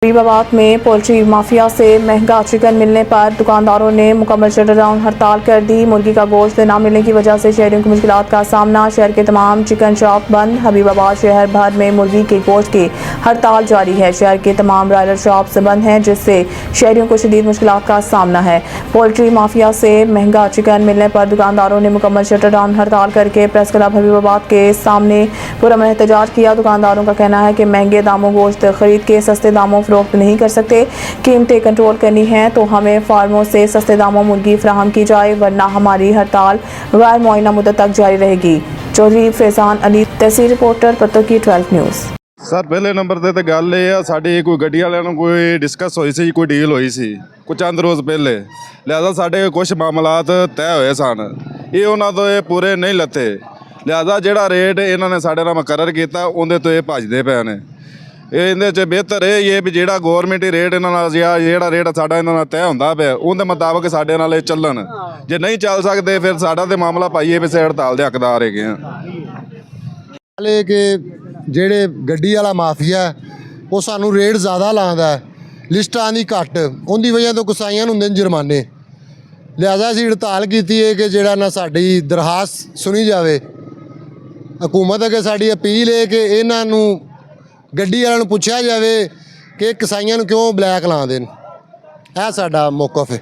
फरीदाबाद में poultry mafia से महंगा चिकन मिलने पर दुकानदारों ने मुकम्मल शटरडाउन हड़ताल कर दी। मुर्गी का गोश्त न मिलने की वजह से शहरियों को मुश्किलात का सामना। शहर के तमाम चिकन शॉप बंद। हबीबाबाद शहर भर में मुर्गी के गोश्त की हड़ताल जारी है। शहर के तमाम ब्रायलर शॉप्स बंद हैं, जिससे शहरियों को शदीद मुश्किलात का सामना है। पोल्ट्री माफिया से महंगा चिकन मिलने पर दुकानदारों ने मुकम्मल शटरडाउन हड़ताल करके प्रेस क्लब हबीबाबाद के सामने पुरअमन एहतजाज किया। दुकानदारों का कहना है कि महंगे दामों गोश्त खरीद के सस्ते दामों फरोख्त नहीं कर सकते। कीमतें कंट्रोल करनी है तो हमें फार्मों से सस्ते दामों मुर्गी फराहम की जाए, वरना हमारी हड़ताल गैर मुअय्यना मुद्दत तक जारी रहेगी। चौधरी फैजान अली, तहसील रिपोर्टर, पत्तोकी 12 न्यूज़। सर पहले नंबर ਤੇ ਗੱਲ ਇਹ ਆ, ਸਾਡੀ ਕੋਈ ਗੱਡੀ ਵਾਲਿਆਂ ਨੂੰ ਕੋਈ ਡਿਸਕਸ ਹੋਈ ਸੀ, ਕੋਈ ਡੀਲ ਹੋਈ ਸੀ ਕੁਝ ਚੰਦ ਰੋਜ਼ ਪਹਿਲੇ। ਲਿਹਾਜ਼ਾ ਸਾਡੇ ਕੁਝ ਮਾਮਲਾਤ ਤੈਅ ਹੋਏ ਸਨ, ਇਹ ਉਹਨਾਂ ਤੋਂ ਇਹ ਪੂਰੇ ਨਹੀਂ ਲੱਥੇ। ਲਿਹਾਜ਼ਾ ਜਿਹੜਾ ਰੇਟ ਇਹਨਾਂ ਨੇ ਸਾਡੇ ਨਾਲ ਮੁਕਰਰ ਕੀਤਾ ਉਹਦੇ ਤੋਂ ਇਹ ਭੱਜਦੇ ਪਏ ਨੇ। ਇਹਦੇ 'ਚ ਬਿਹਤਰ ਇਹ ਵੀ ਜਿਹੜਾ ਗੌਰਮੈਂਟ ਰੇਟ ਇਹਨਾਂ ਨਾਲ ਜਿਹੜਾ ਰੇਟ ਸਾਡਾ ਇਹਨਾਂ ਨਾਲ ਤੈਅ ਹੁੰਦਾ ਪਿਆ ਉਹਦੇ ਮੁਤਾਬਕ ਸਾਡੇ ਨਾਲ ਇਹ ਚੱਲਣ। ਜੇ ਨਹੀਂ ਚੱਲ ਸਕਦੇ ਫਿਰ ਸਾਡਾ ਤੇ ਮਾਮਲਾ ਪਾਈਏ ਵੀ ਅਸੀਂ ਹੜਤਾਲ ਦੇ ਹੱਕਦਾਰ ਹੈਗੇ ਹਾਂ। ਹਾਲੇ ਕਿ ਜਿਹੜੇ ਗੱਡੀ ਵਾਲਾ ਮਾਫੀਆ ਉਹ ਸਾਨੂੰ ਰੇਟ ਜ਼ਿਆਦਾ ਲਾਉਂਦਾ, ਲਿਸਟਾਂ ਦੀ ਘੱਟ, ਉਹਦੀ ਵਜ੍ਹਾ ਤੋਂ ਕਸਾਈਆਂ ਨੂੰ ਹੁੰਦੇ ਨੇ ਜੁਰਮਾਨੇ। ਲਿਹਾਜ਼ਾ ਅਸੀਂ ਹੜਤਾਲ ਕੀਤੀ ਹੈ ਕਿ ਜਿਹੜਾ ਨਾ ਸਾਡੀ ਦਰਖਾਸਤ ਸੁਣੀ ਜਾਵੇ। ਹਕੂਮਤ ਅੱਗੇ ਸਾਡੀ ਅਪੀਲ ਹੈ ਕਿ ਇਹਨਾਂ ਨੂੰ ਗੱਡੀ ਵਾਲਿਆਂ ਨੂੰ ਪੁੱਛਿਆ ਜਾਵੇ ਕਿ ਕਸਾਈਆਂ ਨੂੰ ਕਿਉਂ ਬਲੈਕ ਲਾਉਂਦੇ ਨੇ। ਇਹ ਸਾਡਾ ਮੌਕਫ ਹੈ।